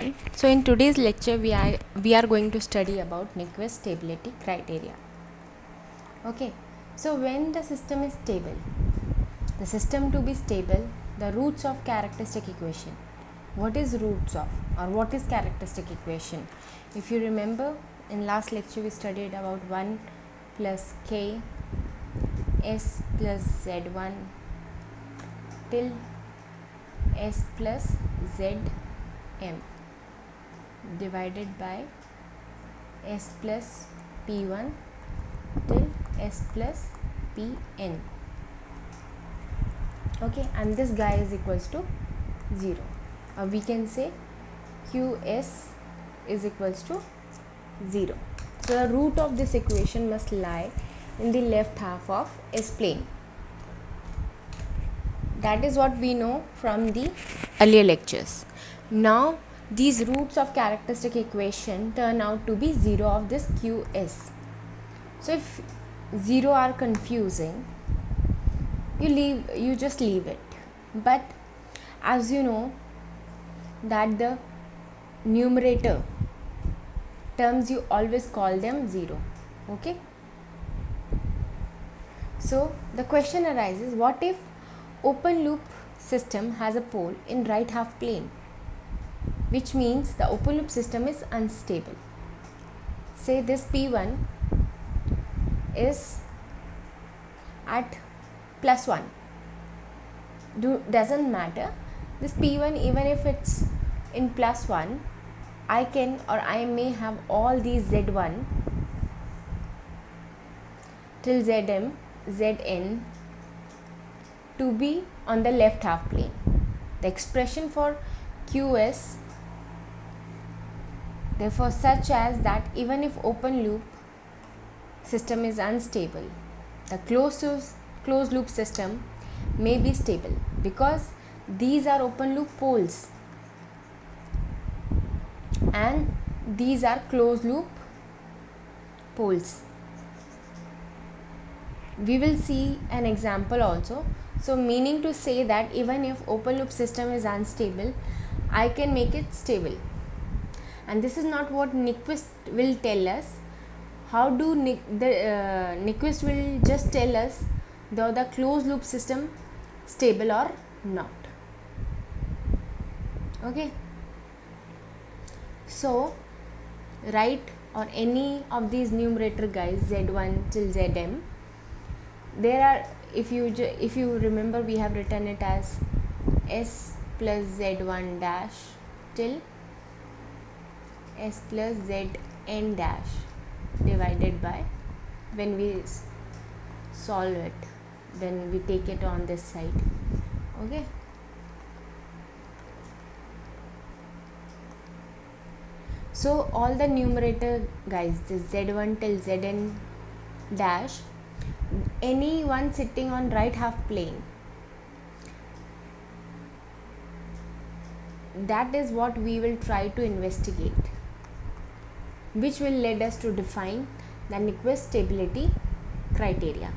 So in today's lecture we are going to study about Nyquist stability criteria. Okay, so when the system is stable, the system to be stable, the roots of characteristic equation. What is roots of or what is characteristic equation? If you remember, in last lecture we studied about 1 plus k s plus z1 till s plus zm divided by s plus p1 till s plus pn. Okay, and this guy is equals to 0, or we can say qs is equals to 0. So the root of this equation must lie in the left half of S plane. That is what we know from the earlier lectures. Now these roots of characteristic equation turn out to be 0 of this qs. So if 0 are confusing, you just leave it. But as you know that the numerator terms, you always call them 0. Okay, so the question arises, what if open loop system has a pole in right half plane, which means the open loop system is unstable. Say this p1 is at plus 1, doesn't matter, this p1 even if it's in plus 1, I can or I may have all these z1 till zm zn to be on the left half plane. The expression for qs therefore such as that even if open loop system is unstable, the closed loop system may be stable because these are open loop poles and these are closed loop poles. We will see an example also. So meaning to say that even if open loop system is unstable, I can make it stable. And this is not what Nyquist will tell us. How do Nyquist will just tell us the closed loop system stable or not. Okay, so write on any of these numerator guys z1 till zm. There are, if you remember, we have written it as s plus z1 dash till s plus zn dash divided by, when we solve it, then we take it on this side. Okay, so all the numerator guys, this z1 till zn dash, any one sitting on right half plane, that is what we will try to investigate, which will lead us to define the Nyquist stability criteria.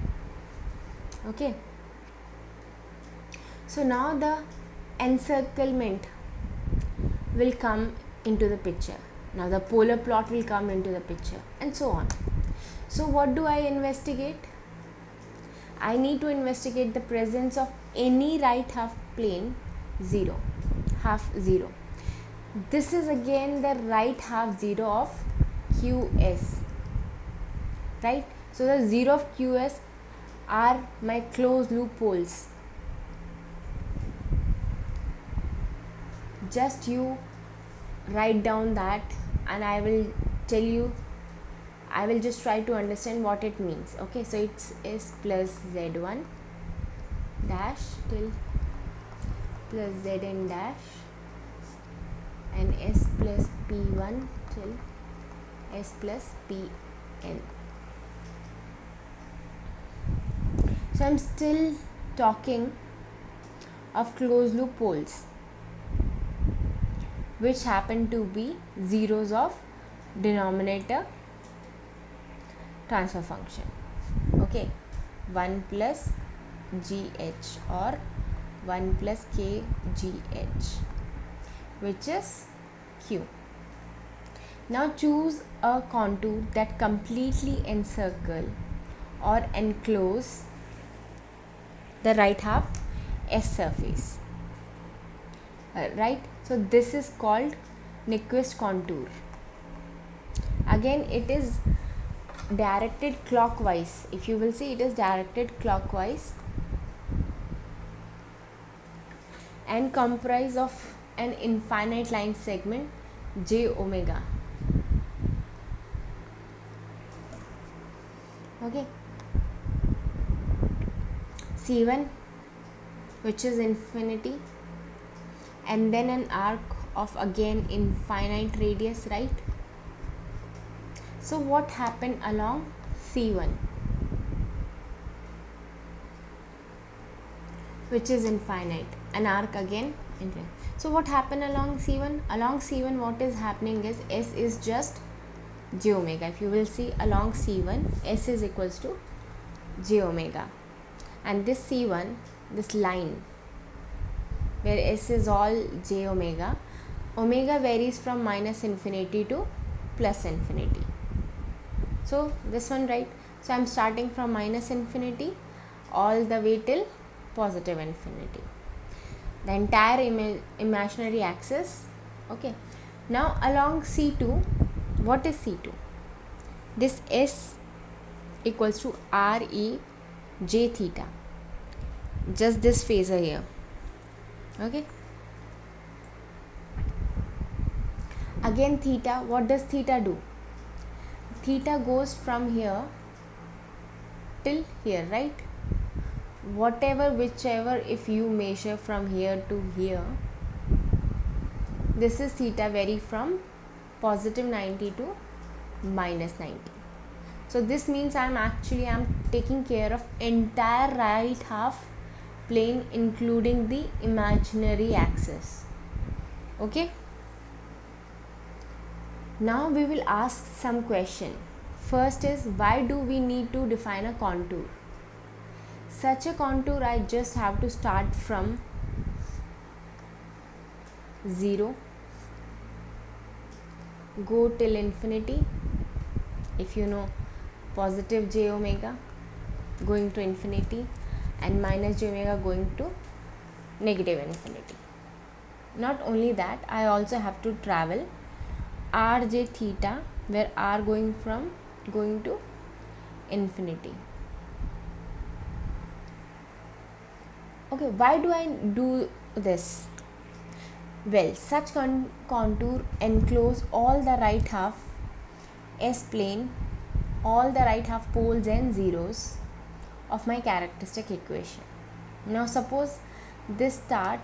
Okay, so now the encirclement will come into the picture. Now the polar plot will come into the picture, and so on. So what do I investigate? I need to investigate the presence of any right half plane 0, half 0. This is again the right half 0 of qs, right? So the 0 of qs are my closed loop poles. Just you write down that, and I will tell you, I will just try to understand what it means. Okay, so it's s plus z1 dash till plus zn dash and s plus p1 till s plus pn. So I'm still talking of closed loop poles, which happen to be zeros of denominator transfer function. Okay, 1 plus gh or 1 plus kgh, which is Q. Now choose a contour that completely encircle or enclose the right half S surface. Right, so this is called Nyquist contour. Again, it is directed clockwise. If you will see, it is directed clockwise and comprise of an infinite line segment j omega. Okay, C1, which is infinity, and then an arc of again infinite radius, right? So what happened along C1, which is infinite, an arc again infinite. So what happened along C1? Along C1, what is happening is S is just j omega. If you will see, along C1, S is equals to j omega, and this C1, this line where S is all j omega, omega varies from minus infinity to plus infinity. So this one, right? So I'm starting from minus infinity all the way till positive infinity, the entire imaginary axis. Okay, now along C2, what is C2? This S equals to R E j theta, just this phasor here. Okay, again theta, what does theta do? Theta goes from here till here, right? Whatever, whichever, if you measure from here to here, this is theta vary from positive 90 to minus 90. So this means I'm taking care of entire right half plane, including the imaginary axis. Okay, now we will ask some question. First is, why do we need to define a contour? Such a contour, I just have to start from 0, go till infinity. If you know, positive j omega going to infinity and minus j omega going to negative infinity. Not only that, I also have to travel r j theta, where r going to infinity. Okay, why do I do this? Well, such contour enclose all the right half S plane, all the right half poles and zeros of my characteristic equation. Now suppose this start,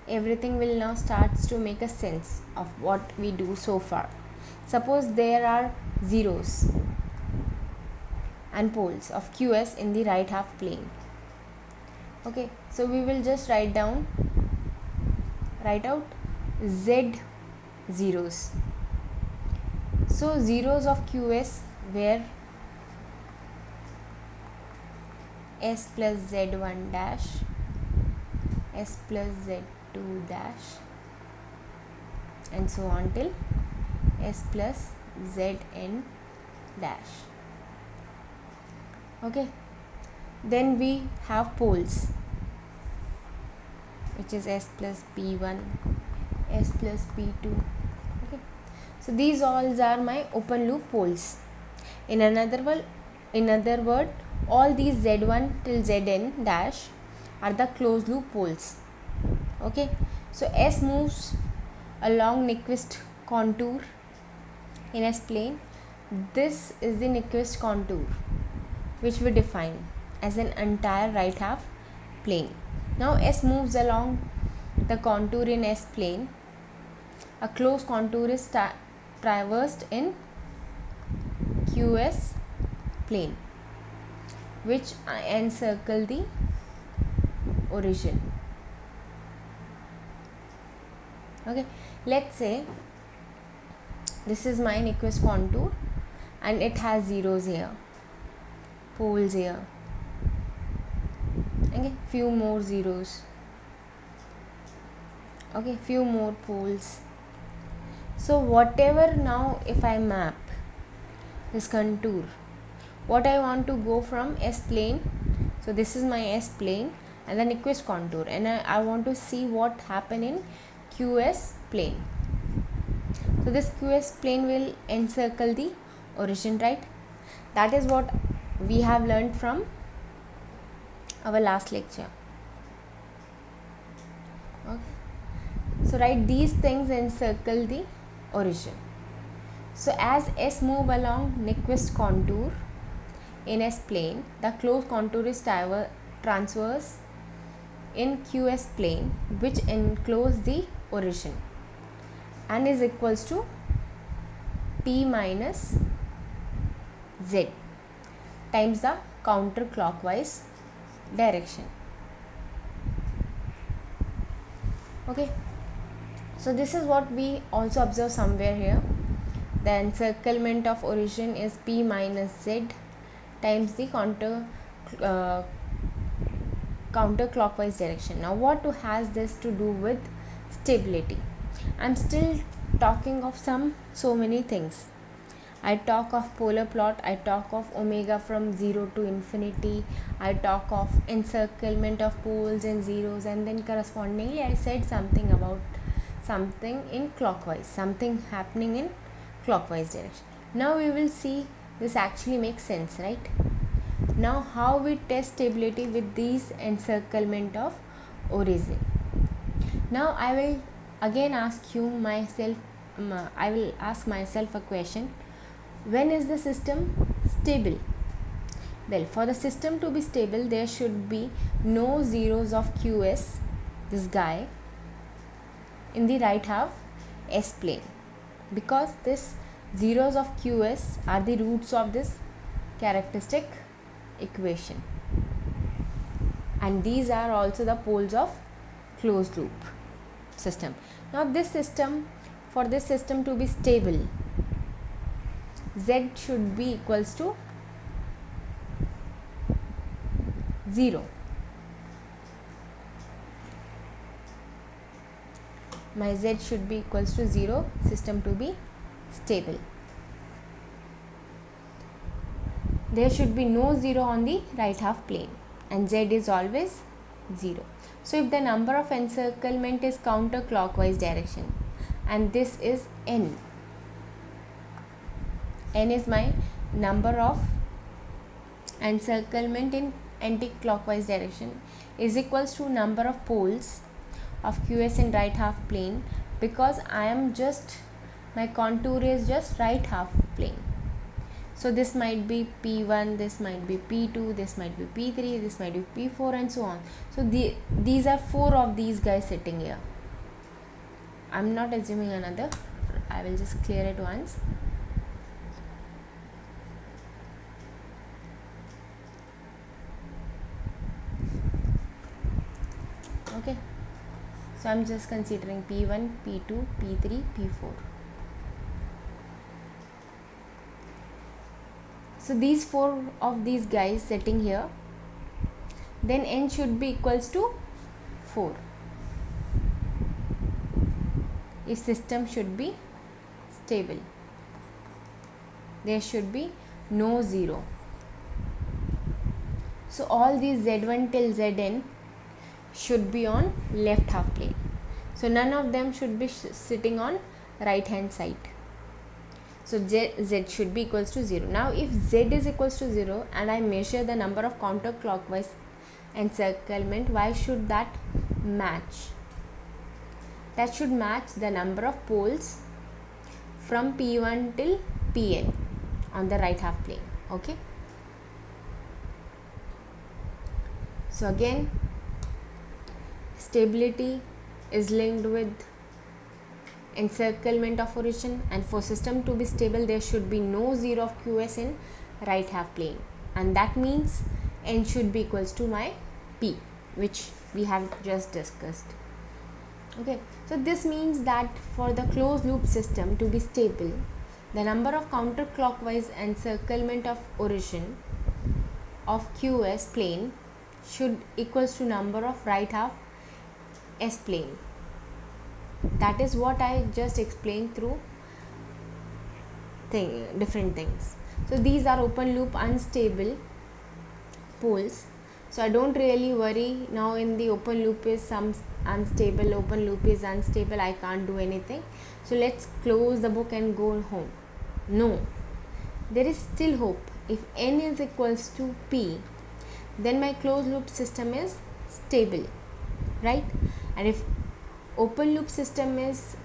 everything will now starts to make a sense of what we do so far. Suppose there are zeros and poles of QS in the right half plane. Okay, so we will just write out Z zeros. So zeros of QS where S plus Z1 dash, S plus Z2 dash, and so on till S plus Zn dash. Okay, then we have poles, which is S plus P1, S plus P2. Okay, so these all are my open loop poles. In another word, all these Z1 till Zn dash are the closed loop poles. Okay, so S moves along Nyquist contour in S plane. This is the Nyquist contour, which we define as an entire right half plane. Now S moves along the contour in S plane. A closed contour is traversed in QS plane, which encircle the origin. Okay, let's say this is my Nyquist contour and it has zeros here, poles here, okay, few more zeros, okay, few more poles, So whatever, now if I map this contour, what I want to go from S plane, so this is my S plane and the Nyquist contour, and I want to see what happen in QS plane. So this QS plane will encircle the origin, right? That is what we have learned from our last lecture. Okay. So write these things encircle the origin. So as S move along Nyquist contour in S plane, the closed contour is transverse in QS plane, which enclose the origin, and is equals to P minus Z times the counterclockwise direction. Okay, so this is what we also observe somewhere here. The encirclement of origin is P minus Z times the counterclockwise direction. Now what has this to do with stability? I'm still talking of so many things. I talk of polar plot, I talk of omega from 0 to infinity, I talk of encirclement of poles and zeros, and then correspondingly I said something about something in clockwise, something happening in clockwise direction. Now we will see this actually makes sense, right? Now how we test stability with these encirclement of origin. Now I will again ask myself a question. When is the system stable? Well, for the system to be stable, there should be no zeros of QS, this guy, in the right half S plane, because this zeros of QS are the roots of this characteristic equation, and these are also the poles of closed loop system. Now for this system to be stable, Z should be equals to 0. My Z should be equals to 0, system to be stable. There should be no 0 on the right half plane, and Z is always 0. So if the number of encirclement is counterclockwise direction, and this is N is my number of encirclement in anti-clockwise direction, is equals to number of poles of QS in right half plane, because my contour is just right half plane. So this might be P1, this might be P2, this might be P3, this might be P4, and so on. So these are 4 of these guys sitting here. I'm not assuming another, I will just clear it once. Okay, so I'm just considering P1, P2, P3, P4. So these 4 of these guys sitting here, then N should be equals to 4 if system should be stable. There should be no 0. So all these Z1 till Zn should be on left half plane. So none of them should be sitting on right hand side. So Z should be equals to 0. Now if Z is equals to 0 and I measure the number of counterclockwise encirclement, why should that match? That should match the number of poles from P1 till Pn on the right half plane. Okay. So again, stability is linked with encirclement of origin, and for system to be stable there should be no 0 of QS in right half plane, and that means N should be equals to my P, which we have just discussed. Okay, so this means that for the closed loop system to be stable, the number of counterclockwise encirclement of origin of QS plane should equals to number of right half S plane. That is what I just explained through different things. So these are open loop unstable poles, so I don't really worry. Now in the open loop is some unstable, open loop is unstable, I can't do anything, so let's close the book and go home. No, there is still hope. If n is equals to p, then my closed loop system is stable, right? And if open loop system is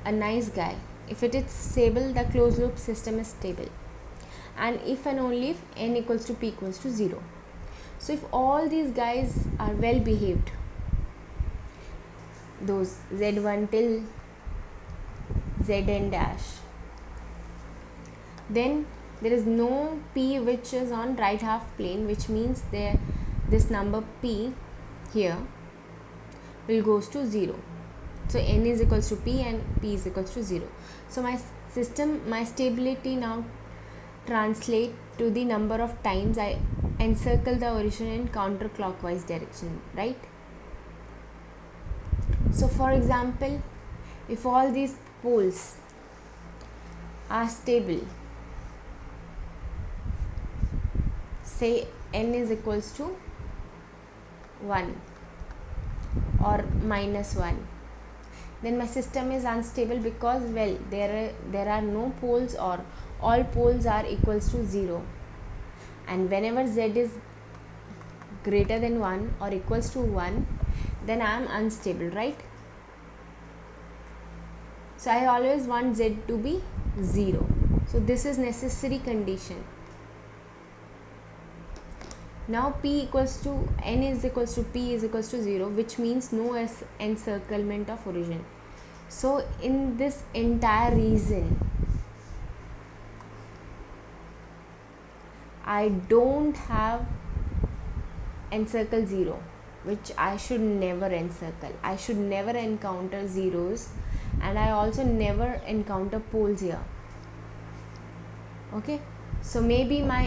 a nice guy, if it is stable, the closed loop system is stable. And if and only if n equals to p equals to 0. So if all these guys are well behaved, those z1 till zn dash, then there is no p which is on right half plane, which means this number p here will goes to 0. So n is equals to p and p is equals to 0. So my system, my stability now translate to the number of times I encircle the origin in counterclockwise direction, right? So for example, if all these poles are stable, say n is equals to 1 or minus 1, then my system is unstable because, well, there are no poles, or all poles are equals to 0, and whenever z is greater than 1 or equals to 1, then I am unstable, right? So I always want z to be 0. So this is necessary condition. Now p equals to n is equals to p is equals to 0, which means no encirclement of origin. So in this entire reason, I don't have encircle 0, which I should never encircle. I should never encounter zeros, and I also never encounter poles here. Okay, so maybe my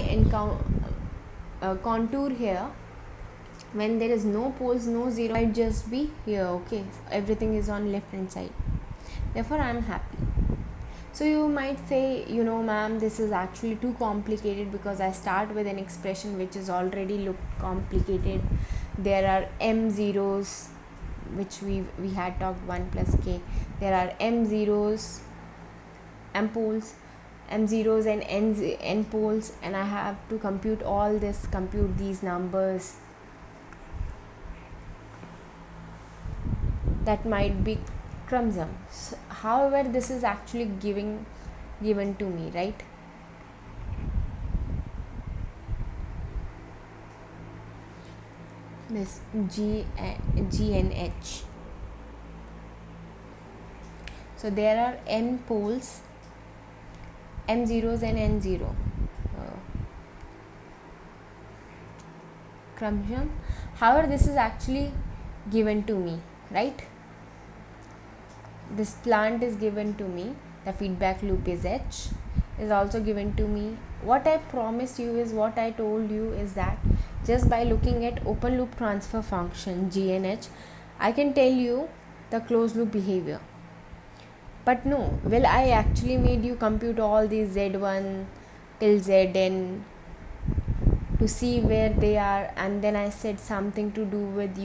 contour here, when there is no poles, no zero, might just be here. Okay, everything is on left hand side, therefore I am happy. So you might say, ma'am, this is actually too complicated, because I start with an expression which is already look complicated. There are m zeros, which we had talked 1 plus k. There are m zeros, m poles, m zeros and n poles, and I have to compute all this, compute these numbers. That might be cumbersome. So, however, this is actually given to me, right? This G and H. So there are n poles, m zeros and n zero. Cumbersome. However, this is actually given to me, right? This plant is given to me, the feedback loop is H, is also given to me. What I promised you is, what I told you is that just by looking at open loop transfer function G and H, I can tell you the closed loop behavior. But no, well, I actually made you compute all these Z1 till Zn to see where they are, and then I said something to do with,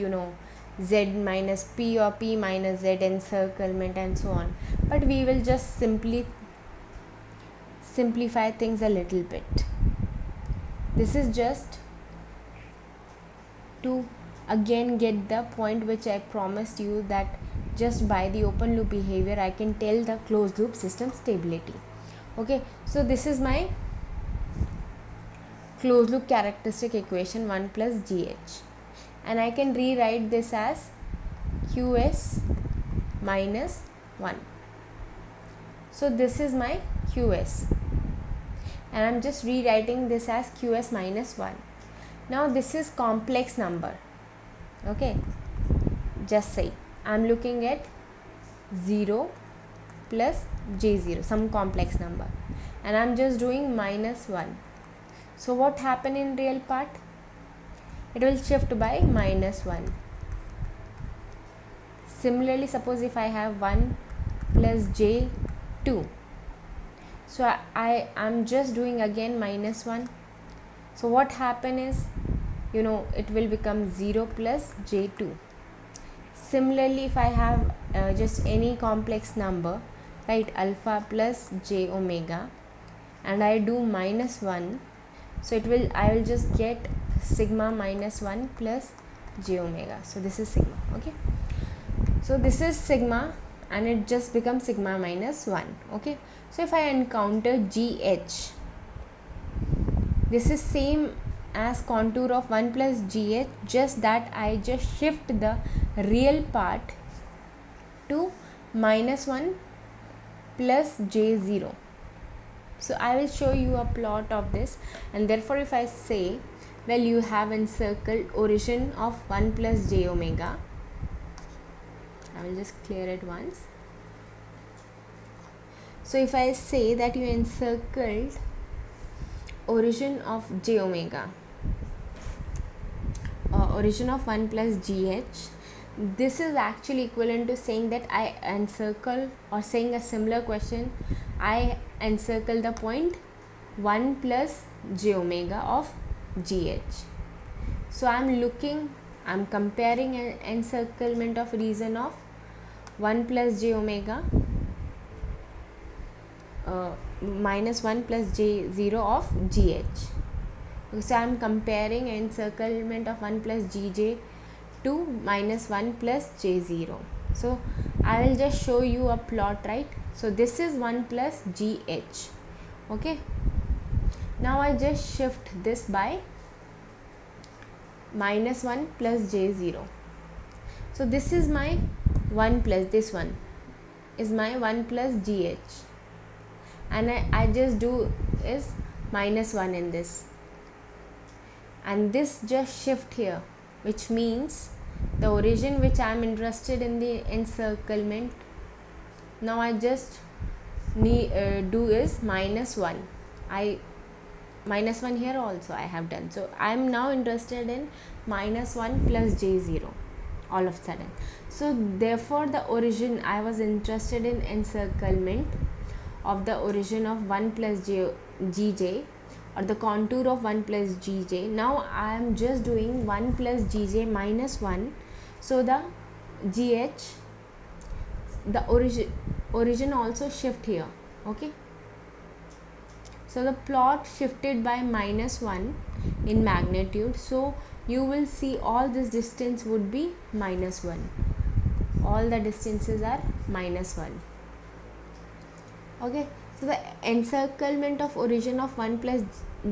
Z minus P or P minus Z encirclement and so on. But we will just simplify things a little bit. This is just to again get the point which I promised you, that just by the open loop behavior I can tell the closed loop system stability. Okay, so this is my closed loop characteristic equation 1 plus GH. And I can rewrite this as QS minus 1. So this is my QS, and I'm just rewriting this as QS minus 1. Now this is complex number. Okay, just say I'm looking at 0 plus J0, some complex number, and I'm just doing minus 1. So what happened in real part? It will shift by minus 1. Similarly, suppose if I have 1 plus j2, so I'm just doing again minus 1. So what happen is, it will become 0 plus j2. Similarly, if I have just any complex number, right, alpha plus j omega, and I do minus 1, so I will just get sigma minus 1 plus j omega. So this is sigma. Okay, so this is sigma and it just becomes sigma minus 1. Okay, so if I encounter gh, this is same as contour of 1 plus gh, just that I just shift the real part to minus 1 plus j0. So I will show you a plot of this, and therefore if I say, well, you have encircled origin of 1 plus j omega, I will just clear it once. So if I say that you encircled origin of j omega, origin of 1 plus gh, this is actually equivalent to saying that I encircle, or saying a similar question, I encircle the point 1 plus j omega of gh. So I'm comparing an encirclement of region of 1 plus j omega minus 1 plus j0 of gh. So I'm comparing encirclement of 1 plus gj to minus 1 plus j0. So I will just show you a plot, right? So this is 1 plus gh. Okay, now I just shift this by minus 1 plus j0. So this is my 1 plus, this one is my 1 plus gh, and I just do is minus 1 in this, and this just shift here, which means the origin which I am interested in the encirclement, now I just do is minus 1. Minus 1 here also I have done. So I am now interested in minus 1 plus j0 all of a sudden. So therefore the origin, I was interested in encirclement of the origin of 1 plus gj, or the contour of 1 plus gj. Now I am just doing 1 plus gj minus 1. So the gh, the origin also shift here. Okay, so the plot shifted by minus 1 in magnitude. So you will see all this distance would be minus 1. All the distances are minus 1. Okay, so the encirclement of origin of 1 plus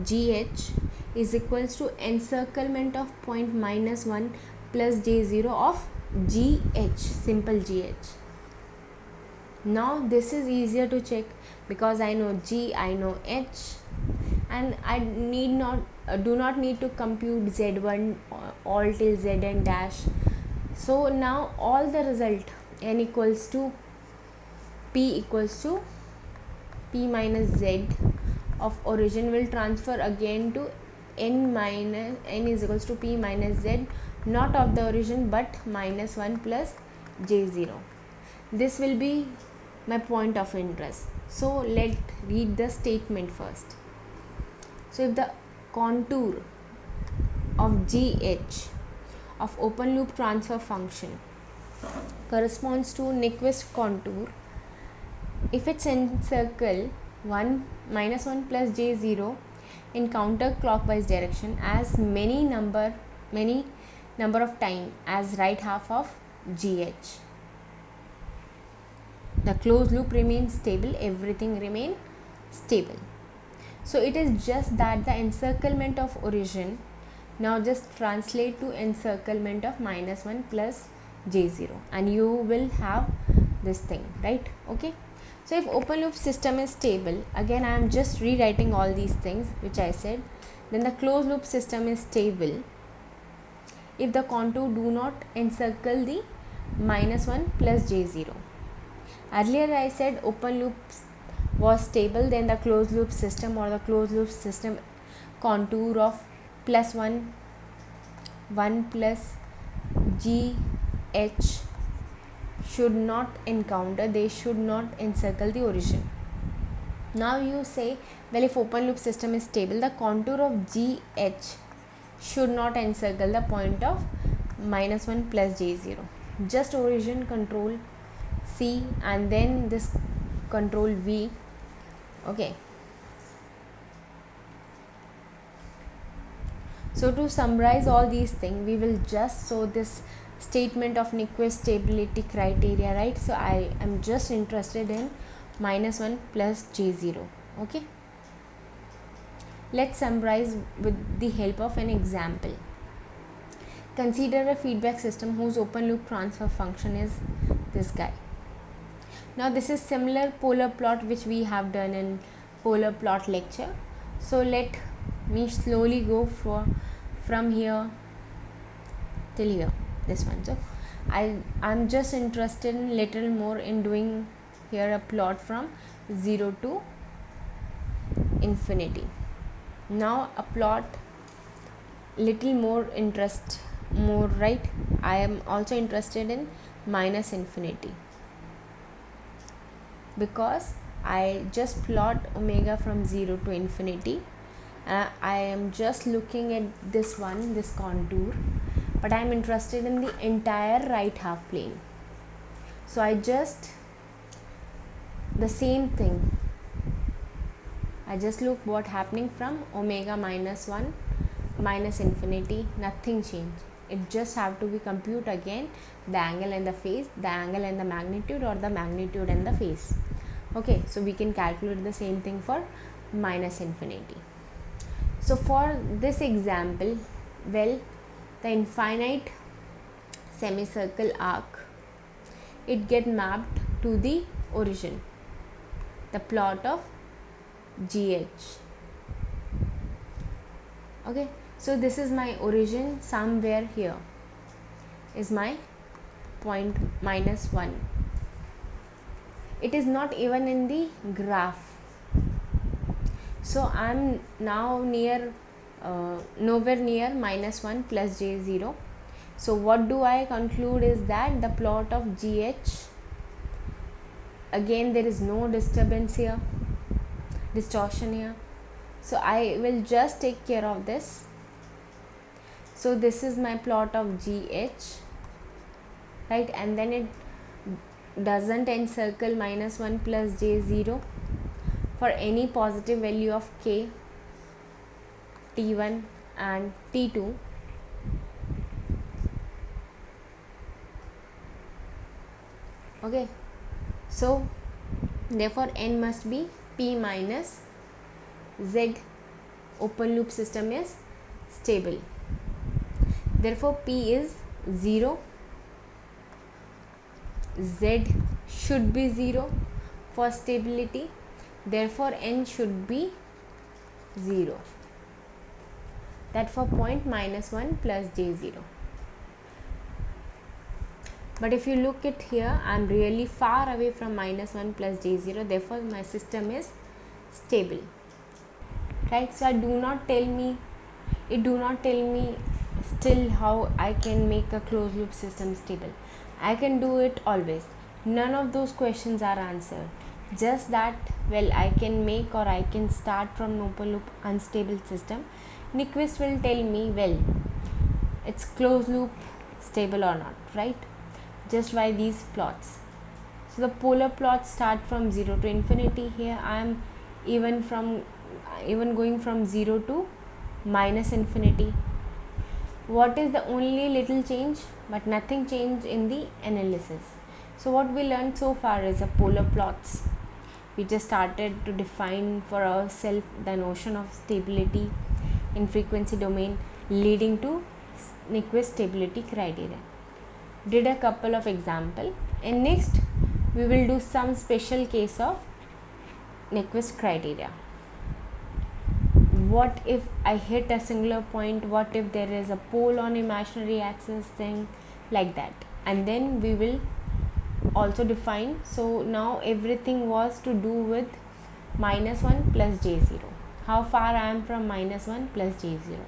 gh is equals to encirclement of point minus 1 plus j0 of gh, simple gh. Now this is easier to check because I know g, I know h, and I do not need to compute z1 all till zn dash. So now all the result n equals to p minus z of origin will transfer again to n is equals to p minus z, not of the origin but minus 1 plus j0. This will be my point of interest. So let's read the statement first. So if the contour of gh of open loop transfer function corresponds to Nyquist contour, if its encircle minus 1 plus j0 in counterclockwise direction as many number of time as right half of gh, the closed loop remains stable, everything remain stable. So it is just that the encirclement of origin now just translate to encirclement of minus 1 plus j0, and you will have this thing, right? Okay, so if open loop system is stable, again I am just rewriting all these things which I said, then the closed loop system is stable if the contour do not encircle the minus 1 plus j0. Earlier I said open loop was stable, then the closed loop system or the closed loop system contour of plus 1 plus gh should not encounter, they should not encircle the origin. Now you say, well, if open loop system is stable, the contour of GH should not encircle the point of -1 plus J0. Just origin control C and then this control V. Okay. So to summarize all these things, we will just show this statement of Nyquist stability criteria, right? So I am just interested in -1 plus J0. Okay. Let's summarize with the help of an example. Consider a feedback system whose open loop transfer function is this guy. Now this is similar polar plot which we have done in polar plot lecture. So let me slowly go from here till here, this one. So I'm just interested in little more in doing here a plot from 0 to infinity. Now a plot little more right? I am also interested in minus infinity, because I just plot omega from 0 to infinity. I am just looking at this contour, but I am interested in the entire right half plane. So I just the same thing, I just look what happening from omega -1 minus infinity, nothing changed. It just have to be compute again the angle and the phase, the angle and the magnitude, or the magnitude and the phase. Okay, so we can calculate the same thing for minus infinity. So for this example, well, the infinite semicircle arc, it get mapped to the origin, the plot of GH. Okay, so this is my origin, somewhere here is my point -1. It is not even in the graph. So I am now near nowhere near -1 plus J0. So what do I conclude is that the plot of GH, again there is no distortion here. So I will just take care of this. So this is my plot of GH, right? And then it doesn't encircle -1 plus J0 for any positive value of K, T1 and T2. Okay, so therefore N must be P minus Z. Open loop system is stable, therefore P is 0, Z should be 0 for stability, therefore N should be 0, that for point -1 plus J0. But if you look at here, I am really far away from -1 plus J0, therefore my system is stable, right? So it do not tell me still how I can make a closed loop system stable. I can do it always. None of those questions are answered. Just that, well, I can make or I can start from an open loop unstable system. Nyquist will tell me, well, it's closed loop stable or not, right? Just by these plots. So the polar plots start from 0 to infinity. Here I am even going from 0 to minus infinity. What is the only little change? But nothing changed in the analysis. So what we learned so far is the polar plots. We just started to define for ourselves the notion of stability in frequency domain, leading to Nyquist stability criteria. Did a couple of example, and next we will do some special case of Nyquist criteria. What if I hit a singular point? What if there is a pole on imaginary axis, thing like that? And then we will also define. So now everything was to do with -1 plus J0. How far I am from -1 plus J0.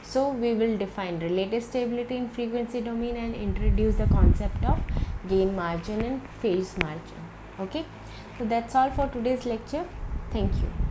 So we will define relative stability in frequency domain and introduce the concept of gain margin and phase margin. Okay, so that's all for today's lecture. Thank you.